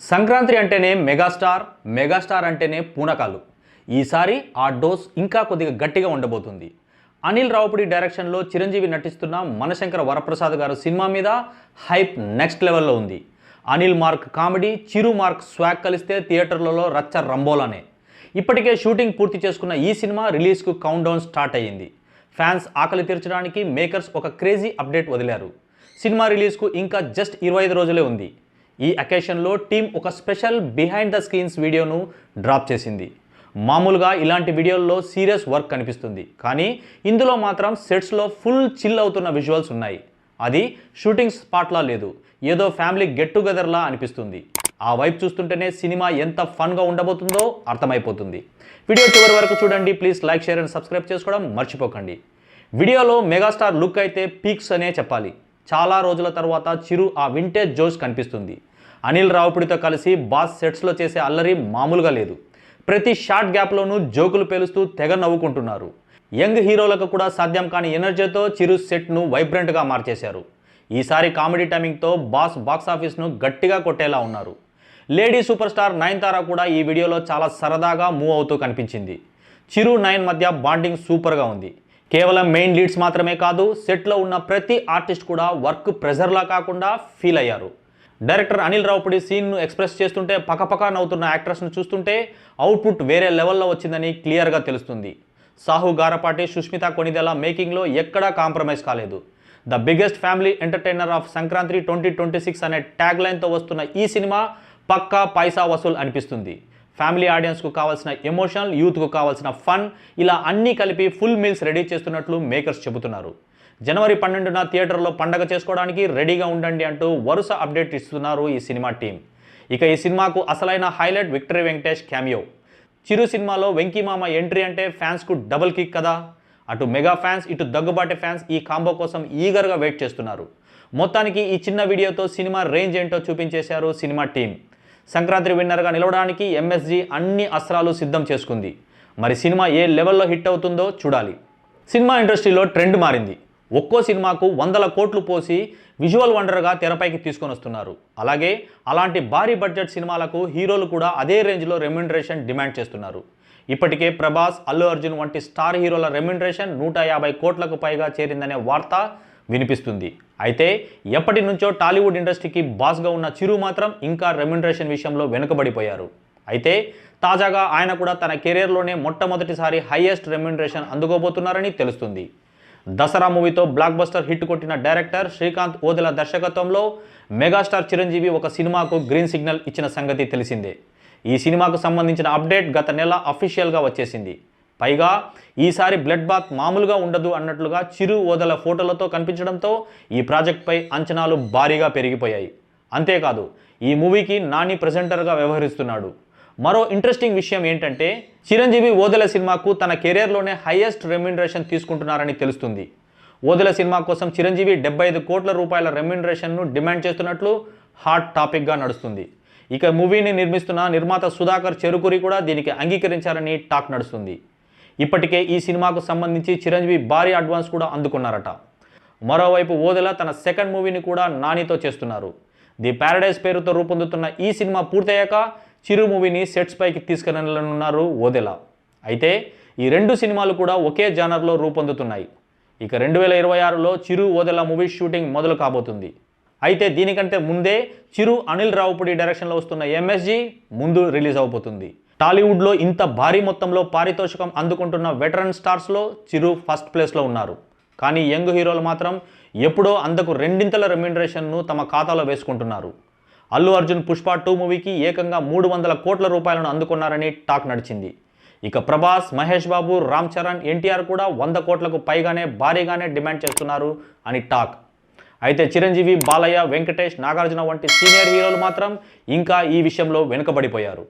సంక్రాంతి అంటేనే megastar, megastar అంటేనే పూనకాలు. ఈసారి ఆ డోస్ ఇంకా కొద్దిగా గట్టిగా ఉండబోతుంది. అనిల్ రావుపుడి డైరెక్షన్లో చిరంజీవి నటిస్తున్న మనశంకర వరప్రసాద్ గారు సినిమా మీద హైప్ నెక్స్ట్ లెవెల్లో ఉంది. అనిల్ మార్క్ కామెడీ, చిరు మార్క్ స్వాగ్ కలిస్తే థియేటర్లలో రచ్చ రంబోలానే. ఇప్పటికే షూటింగ్ పూర్తి చేసుకున్న ఈ సినిమా రిలీజ్కు కౌంట్ డౌన్ స్టార్ట్ అయ్యింది. ఫ్యాన్స్ ఆకలి తీర్చడానికి మేకర్స్ ఒక క్రేజీ అప్డేట్ వదిలారు. సినిమా రిలీజ్కు ఇంకా జస్ట్ 25 రోజులే ఉంది. ఈ అకేషన్లో టీం ఒక స్పెషల్ బిహైండ్ ద స్క్రీన్స్ వీడియోను డ్రాప్ చేసింది. మామూలుగా ఇలాంటి వీడియోల్లో సీరియస్ వర్క్ కనిపిస్తుంది, కానీ ఇందులో మాత్రం సెట్స్లో ఫుల్ చిల్ అవుతున్న విజువల్స్ ఉన్నాయి. అది షూటింగ్ స్పాట్లా లేదు, ఏదో ఫ్యామిలీ గెట్ టుగెదర్లా అనిపిస్తుంది. ఆ వైపు చూస్తుంటేనే సినిమా ఎంత ఫన్గా ఉండబోతుందో అర్థమైపోతుంది. వీడియో చివరి వరకు చూడండి. Please like, share and subscribe చేసుకోవడం మర్చిపోకండి. వీడియోలో మెగాస్టార్ లుక్ అయితే పీక్స్ అనే చెప్పాలి. చాలా రోజుల తర్వాత చిరు ఆ వింటేజ్ జోష్ కనిపిస్తుంది. అనిల్ రావుపుడితో కలిసి బాస్ సెట్స్లో చేసే అల్లరి మామూలుగా లేదు. ప్రతి షార్ట్ గ్యాప్లోనూ జోకులు పేలుస్తూ తెగ నవ్వుకుంటున్నారు. యంగ్ హీరోలకు కూడా సాధ్యం కాని ఎనర్జీతో చిరు సెట్ను వైబ్రెంట్గా మార్చేశారు. ఈసారి కామెడీ టైమింగ్తో బాక్స్ ఆఫీస్ను గట్టిగా కొట్టేలా ఉన్నారు. లేడీ సూపర్ స్టార్ నయనతార కూడా ఈ వీడియోలో చాలా సరదాగా మూవ్ అవుతూ కనిపించింది. చిరు నయన్ మధ్య బాండింగ్ సూపర్గా ఉంది. కేవలం మెయిన్ లీడ్స్ మాత్రమే కాదు, సెట్లో ఉన్న ప్రతి ఆర్టిస్ట్ కూడా వర్క్ ప్రెజర్లా కాకుండా ఫీల్ అయ్యారు. డైరెక్టర్ అనిల్ రావుపుడి సీన్ను ఎక్స్ప్రెస్ చేస్తుంటే పకపకా నవ్వుతున్న యాక్టర్స్ను చూస్తుంటే అవుట్పుట్ వేరే లెవెల్లో వచ్చిందని క్లియర్గా తెలుస్తుంది. సాహు గారపాటి, సుష్మిత కొనిదెల మేకింగ్లో ఎక్కడా కాంప్రమైజ్ కాలేదు. The biggest family entertainer of Sankranti 2026 అనే ట్యాగ్ లైన్తో వస్తున్న ఈ సినిమా పక్కా పైసా వసూల్ అనిపిస్తుంది. ఫ్యామిలీ ఆడియన్స్కు కావాల్సిన ఎమోషనల్, యూత్కు కావాల్సిన ఫన్, ఇలా అన్నీ కలిపి ఫుల్ మీల్స్ రెడీ చేస్తున్నట్లు మేకర్స్ చెబుతున్నారు. జనవరి 12న థియేటర్లో పండగ చేసుకోవడానికి రెడీగా ఉండండి అంటూ వరుస అప్డేట్ ఇస్తున్నారు ఈ సినిమా టీం. ఇక ఈ సినిమాకు అసలైన హైలైట్ విక్టరీ వెంకటేష్ క్యామియో. చిరు సినిమాలో వెంకీమామ ఎంట్రీ అంటే ఫ్యాన్స్కు డబుల్ కిక్ కదా. అటు మెగా ఫ్యాన్స్, ఇటు దగ్గుబాటి ఫ్యాన్స్ ఈ కాంబో కోసం ఈగర్గా వెయిట్ చేస్తున్నారు. మొత్తానికి ఈ చిన్న వీడియోతో సినిమా రేంజ్ ఏంటో చూపించేశారు సినిమా టీం. సంక్రాంతి విన్నర్గా నిలవడానికి ఎంఎస్జీ అన్ని అస్త్రాలు సిద్ధం చేసుకుంది. మరి సినిమా ఏ లెవెల్లో హిట్ అవుతుందో చూడాలి. సినిమా ఇండస్ట్రీలో ట్రెండ్ మారింది. ఒక్కో సినిమాకు 100 కోట్లు పోసి విజువల్ వండర్గా తెరపైకి తీసుకొని వస్తున్నారు. అలాగే అలాంటి భారీ బడ్జెట్ సినిమాలకు హీరోలు కూడా అదే రేంజ్లో రెమ్యునరేషన్ డిమాండ్ చేస్తున్నారు. ఇప్పటికే ప్రభాస్, అల్లు అర్జున్ వంటి స్టార్ హీరోల రెమ్యునరేషన్ 150 కోట్లకు పైగా చేరిందనే వార్త వినిపిస్తుంది. అయితే ఎప్పటి నుంచో టాలీవుడ్ ఇండస్ట్రీకి బాస్గా ఉన్న చిరు మాత్రం ఇంకా రెమ్యునరేషన్ విషయంలో వెనుకబడిపోయారు. అయితే తాజాగా ఆయన కూడా తన కెరీర్లోనే మొట్టమొదటిసారి హైయెస్ట్ రెమ్యునరేషన్ అందుకోబోతున్నారని తెలుస్తుంది. దసరా మూవీతో బ్లాక్ బస్టర్ హిట్ కొట్టిన డైరెక్టర్ శ్రీకాంత్ ఓదెల దర్శకత్వంలో మెగాస్టార్ చిరంజీవి ఒక సినిమాకు గ్రీన్ సిగ్నల్ ఇచ్చిన సంగతి తెలిసిందే. ఈ సినిమాకు సంబంధించిన అప్డేట్ గత నెల అఫీషియల్గా వచ్చేసింది. పైగా ఈసారి బ్లడ్ బాత్ మామూలుగా ఉండదు అన్నట్లుగా చిరు ఓదెల ఫోటోలతో కనిపించడంతో ఈ ప్రాజెక్ట్పై అంచనాలు భారీగా పెరిగిపోయాయి. అంతేకాదు, ఈ మూవీకి నాని ప్రెజెంటర్గా వ్యవహరిస్తున్నాడు. మరో ఇంట్రెస్టింగ్ విషయం ఏంటంటే, చిరంజీవి ఓదెల సినిమాకు తన కెరీర్లోనే హైయెస్ట్ రెమ్యునరేషన్ తీసుకుంటున్నారని తెలుస్తుంది. ఓదెల సినిమా కోసం చిరంజీవి 75 కోట్ల రూపాయల రెమ్యునరేషన్ను డిమాండ్ చేస్తున్నట్లు హాట్ టాపిక్గా నడుస్తుంది. ఇక మూవీని నిర్మిస్తున్న నిర్మాత సుధాకర్ చెరుకురి కూడా దీనికి అంగీకరించారని టాక్ నడుస్తుంది. ఇప్పటికే ఈ సినిమాకు సంబంధించి చిరంజీవి భారీ అడ్వాన్స్ కూడా అందుకున్నారట. మరోవైపు ఓదెల తన సెకండ్ మూవీని కూడా నానితో చేస్తున్నారు. ది ప్యారడైజ్ పేరుతో రూపొందుతున్న ఈ సినిమా పూర్తయ్యాక చిరు మూవీని సెట్స్ పైకి తీసుకెళ్లనున్నారు ఓదెల. అయితే ఈ రెండు సినిమాలు కూడా ఒకే జానర్లో రూపొందుతున్నాయి. ఇక 2026లో చిరు ఓదెల మూవీ షూటింగ్ మొదలు కాబోతుంది. అయితే దీనికంటే ముందే చిరు అనిల్ రావుపుడి డైరెక్షన్లో వస్తున్న ఎంఎస్జీ ముందు రిలీజ్ అవబోతుంది. టాలీవుడ్లో ఇంత భారీ మొత్తంలో పారితోషికం అందుకుంటున్న వెటరన్ స్టార్స్లో చిరు ఫస్ట్ ప్లేస్లో ఉన్నారు. కానీ యంగ్ హీరోలు మాత్రం ఎప్పుడో అందకు రెండింతల రెమ్యునరేషన్ను తమ ఖాతాలో వేసుకుంటున్నారు. అల్లు అర్జున్ పుష్ప 2 మూవీకి ఏకంగా 300 కోట్ల రూపాయలను అందుకున్నారని టాక్ నడిచింది. ఇక ప్రభాస్, మహేష్ బాబు, రామ్ చరణ్, ఎన్టీఆర్ కూడా 100 కోట్లకు పైగానే భారీగానే డిమాండ్ చేస్తున్నారు అని టాక్. అయితే చిరంజీవి, బాలయ్య, వెంకటేష్, నాగార్జున వంటి సీనియర్ హీరోలు మాత్రం ఇంకా ఈ విషయంలో వెనుకబడిపోయారు.